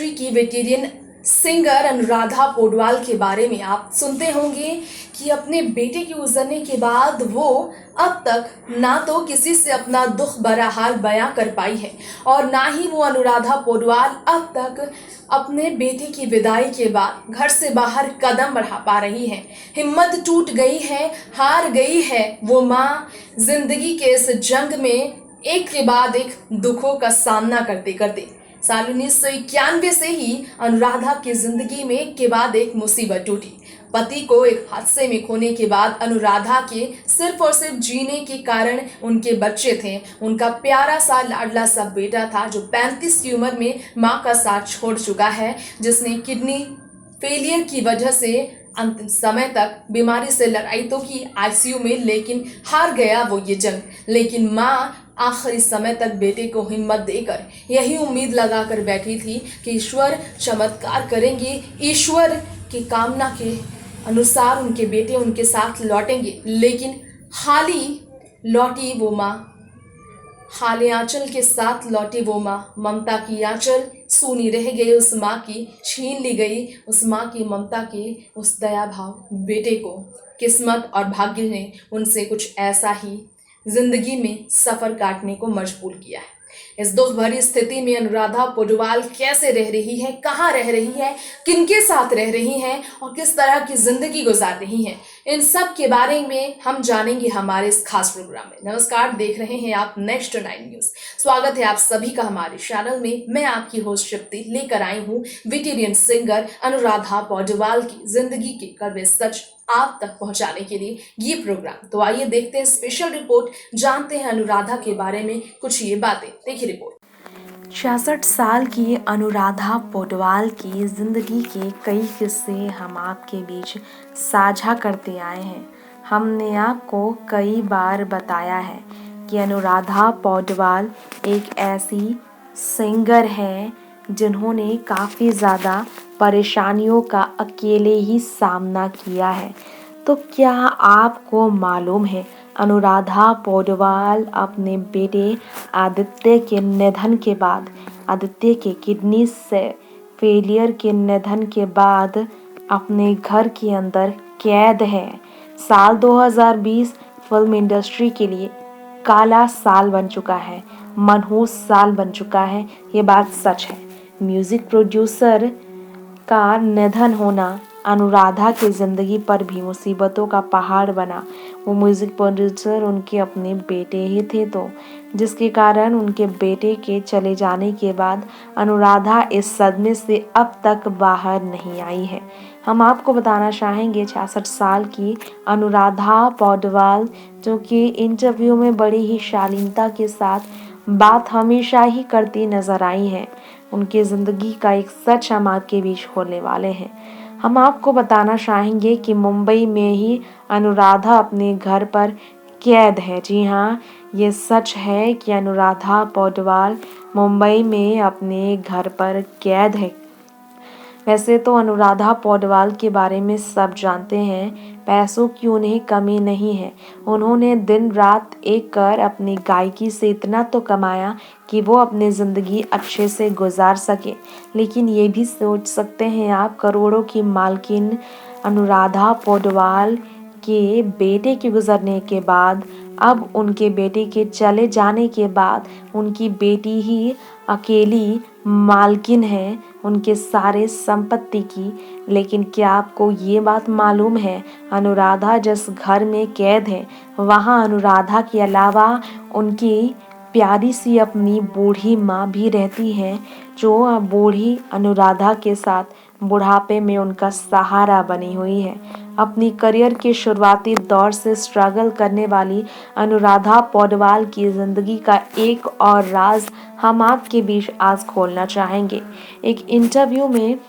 Industry की veteran singer Anuradha Paudwal के बारे में आप सुनते होंगे कि अपने बेटे के गुजरने के बाद वो अब तक ना तो किसी से अपना दुख भरा हाल बयां कर पाई है और ना ही वो अनुराधा पौडवाल अब तक अपने बेटे की विदाई के बाद घर से बाहर कदम बढ़ा पा रही है। हिम्मत टूट गई है, हार गई है वो माँ जिंदगी के इस जंग में एक के बाद एक दुखों का सामना करते करते। साल 1991 से ही अनुराधा की जिंदगी में एक के बाद एक मुसीबत टूटी। पति को एक हादसे में खोने के बाद अनुराधा के सिर्फ और सिर्फ जीने के कारण उनके बच्चे थे। उनका प्यारा सा लाडला सा बेटा था जो 35 की उम्र में मां का साथ छोड़ चुका है, जिसने किडनी फेलियर की वजह से अंतिम समय तक बीमारी से लड़ाई तो की आईसीयू में, लेकिन हार गया वो ये जंग। लेकिन माँ आखिरी समय तक बेटे को हिम्मत देकर यही उम्मीद लगाकर बैठी थी कि ईश्वर चमत्कार करेंगे, ईश्वर की कामना के अनुसार उनके बेटे उनके साथ लौटेंगे। लेकिन खाली लौटी वो माँ, खाली आंचल के साथ लौटी वो माँ। ममता की आंचल सूनी रह गई उस माँ की, छीन ली गई उस माँ की ममता के उस दया भाव बेटे को। किस्मत और भाग्य ने उनसे कुछ ऐसा ही जिंदगी में सफर काटने को मजबूर किया है। इस दुख भरी स्थिति में अनुराधा पौडवाल कैसे रह रही है, कहाँ रह रही है, किनके साथ रह रही हैं और किस तरह की जिंदगी गुजार रही हैं, इन सब के बारे में हम जानेंगे हमारे इस खास प्रोग्राम में। नमस्कार, देख रहे हैं आप नेक्स्ट 9 न्यूज। स्वागत है आप सभी का हमारे चैनल में। मैं आपकी होस्ट शिप्ति लेकर आई हूँ वेटेरियन सिंगर अनुराधा पौडवाल की जिंदगी के कड़वे सच आप तक पहुंचाने के लिए ये प्रोग्राम। तो आइए देखते हैं स्पेशल रिपोर्ट, जानते हैं अनुराधा के बारे में कुछ ये बातें। देखिए रिपोर्ट। 66 साल की अनुराधा पौडवाल की जिंदगी के कई किस्से हम आपके बीच साझा करते आए हैं। हमने आपको कई बार बताया है कि अनुराधा पौडवाल एक ऐसी सिंगर है जिन्होंने काफ़ी ज़्यादा परेशानियों का अकेले ही सामना किया है। तो क्या आपको मालूम है अनुराधा पौडवाल अपने बेटे आदित्य के निधन के बाद, आदित्य के किडनी से फेलियर के निधन के बाद अपने घर के अंदर कैद है। साल 2020 फिल्म इंडस्ट्री के लिए काला साल बन चुका है, मनहूस साल बन चुका है, ये बात सच है। म्यूजिक प्रोड्यूसर का निधन होना अनुराधा की ज़िंदगी पर भी मुसीबतों का पहाड़ बना। वो म्यूज़िक प्रोड्यूसर उनके अपने बेटे ही थे, तो जिसके कारण उनके बेटे के चले जाने के बाद अनुराधा इस सदमे से अब तक बाहर नहीं आई है। हम आपको बताना चाहेंगे 66 साल की अनुराधा पौडवाल, जो कि इंटरव्यू में बड़ी ही शालीनता के साथ बात हमेशा ही करती नजर आई हैं। उनकी ज़िंदगी का एक सच हम आपके बीच खोलने वाले हैं। हम आपको बताना चाहेंगे कि मुंबई में ही अनुराधा अपने घर पर कैद है। जी हाँ, ये सच है कि अनुराधा पौडवाल मुंबई में अपने घर पर कैद है। वैसे तो अनुराधा पौडवाल के बारे में सब जानते हैं, पैसों की उन्हें कमी नहीं है। उन्होंने दिन रात एक कर अपनी गायकी से इतना तो कमाया कि वो अपनी ज़िंदगी अच्छे से गुजार सके। लेकिन ये भी सोच सकते हैं आप, करोड़ों की मालकिन अनुराधा पौडवाल के बेटे के गुजरने के बाद, अब उनके बेटे के चले जाने के बाद उनकी बेटी ही अकेली मालकिन है उनके सारे संपत्ति की। लेकिन क्या आपको ये बात मालूम है, अनुराधा जिस घर में कैद है वहाँ अनुराधा के अलावा उनकी प्यारी सी अपनी बूढ़ी माँ भी रहती है, जो बूढ़ी अनुराधा के साथ बुढ़ापे में उनका सहारा बनी हुई है। अपनी करियर के शुरुआती दौर से स्ट्रगल करने वाली अनुराधा पौडवाल की ज़िंदगी का एक और राज हम आपके बीच आज खोलना चाहेंगे। एक इंटरव्यू में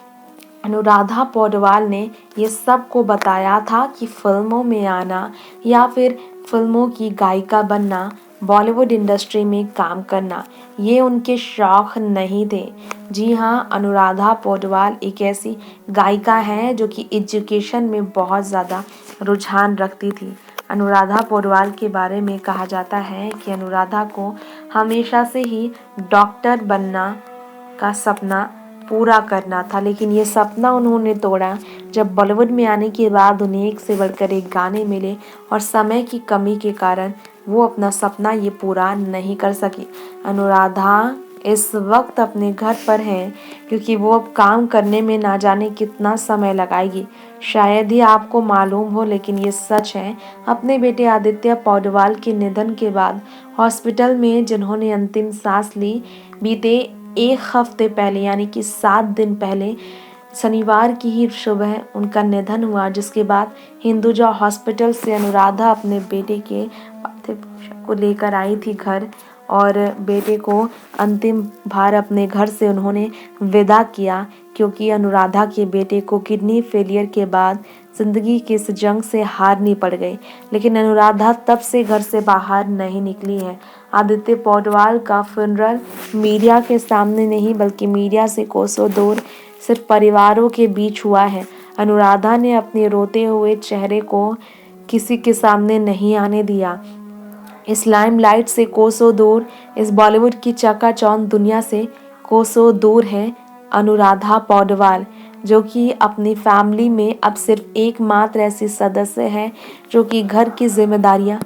अनुराधा पौडवाल ने ये सबको बताया था कि फिल्मों में आना या फिर फिल्मों की गायिका बनना, बॉलीवुड इंडस्ट्री में काम करना, ये उनके शौक नहीं थे। जी हाँ, अनुराधा पौडवाल एक ऐसी गायिका है जो कि एजुकेशन में बहुत ज़्यादा रुझान रखती थी। अनुराधा पौडवाल के बारे में कहा जाता है कि अनुराधा को हमेशा से ही डॉक्टर बनना का सपना पूरा करना था, लेकिन ये सपना उन्होंने तोड़ा जब बॉलीवुड में आने के बाद उन्हें एक से बढ़कर एक गाने मिले और समय की कमी के कारण वो अपना सपना ये पूरा नहीं कर सकी। अनुराधा इस वक्त अपने घर पर हैं क्योंकि वो अब काम करने में ना जाने कितना समय लगाएगी। शायद ही आपको मालूम हो, लेकिन ये सच है। अपने बेटे आदित्य पौडवाल के निधन के बाद हॉस्पिटल में जिन्होंने अंतिम सांस ली, बीते एक हफ्ते पहले यानी कि 7 दिन पहले शनिवार की ही सुबह उनका निधन हुआ, जिसके बाद हिंदुजा हॉस्पिटल से अनुराधा अपने बेटे के पार्थिव को लेकर आई थी घर, और बेटे को अंतिम बार अपने घर से उन्होंने विदा किया क्योंकि अनुराधा के बेटे को किडनी फेलियर के बाद जिंदगी की इस जंग से हारनी पड़ गई। लेकिन अनुराधा तब से घर से बाहर नहीं निकली है। आदित्य पौडवाल का फ्यूनरल मीडिया के सामने नहीं बल्कि मीडिया से कोसों दूर सिर्फ परिवारों के बीच हुआ है। अनुराधा ने अपने रोते हुए चेहरे को किसी के सामने नहीं आने दिया। इस लाइमलाइट से कोसों दूर, इस बॉलीवुड की चकाचौंध दुनिया से कोसों दूर है अनुराधा पौडवाल, जो कि अपनी फैमिली में अब सिर्फ एकमात्र ऐसी सदस्य है जो कि घर की जिम्मेदारियां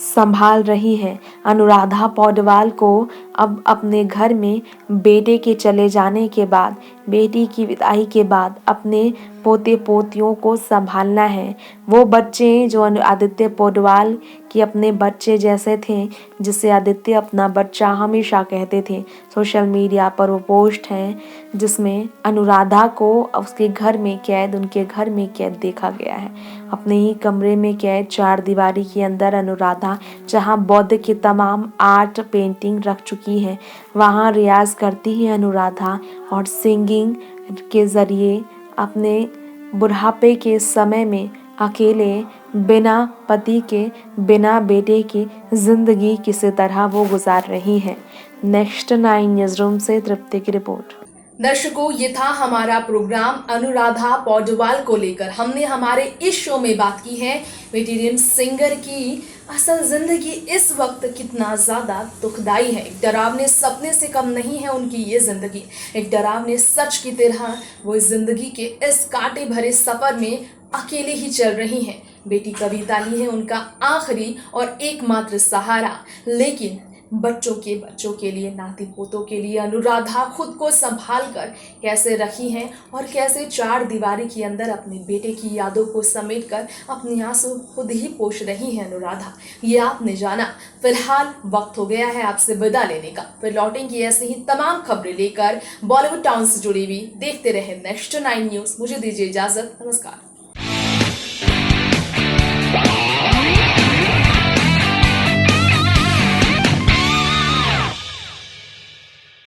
संभाल रही है। अनुराधा पौडवाल को अब अपने घर में बेटे के चले जाने के बाद, बेटी की विदाई के बाद अपने पोते पोतियों को संभालना है। वो बच्चे जो आदित्य पौडवाल के अपने बच्चे जैसे थे, जिसे आदित्य अपना बच्चा हमेशा कहते थे। सोशल मीडिया पर वो पोस्ट है जिसमें अनुराधा को उसके घर में कैद, उनके घर में कैद देखा गया है। अपने ही कमरे में कैद 4 दीवारी के अंदर अनुराधा, जहां बौद्ध के तमाम आर्ट पेंटिंग रख चुकी है, वहां रियाज करती है अनुराधा और सिंगिंग के ज़रिए अपने बुढ़ापे के समय में अकेले, बिना पति के, बिना बेटे की जिंदगी किसी तरह वो गुजार रही है। नेक्स्ट 9 न्यूज़रूम से तृप्ति की रिपोर्ट। दर्शकों, ये था हमारा प्रोग्राम अनुराधा पौडवाल को लेकर। हमने हमारे इस शो में बात की है वेटेरियन सिंगर की असल जिंदगी इस वक्त कितना ज्यादा दुखदाई है। एक डरावने सपने से कम नहीं है उनकी ये जिंदगी। एक डरावने सच की तरह वो इस जिंदगी के इस कांटे भरे सफर में अकेले ही चल रही हैं। बेटी कविता ही है उनका आखिरी और एकमात्र सहारा, लेकिन बच्चों के लिए, नाती पोतों के लिए अनुराधा खुद को संभाल कर कैसे रखी हैं और कैसे 4 दीवारी के अंदर अपने बेटे की यादों को समेटकर अपने आंसू खुद ही पोंछ रही हैं अनुराधा। ये आपने जाना। फिलहाल वक्त हो गया है आपसे विदा लेने का। फिर लौटेंगे ऐसे ही तमाम खबरें लेकर बॉलीवुड टाउन से जुड़ी हुई। देखते रहे नेक्स्ट 9 न्यूज़। मुझे दीजिए इजाजत। नमस्कार।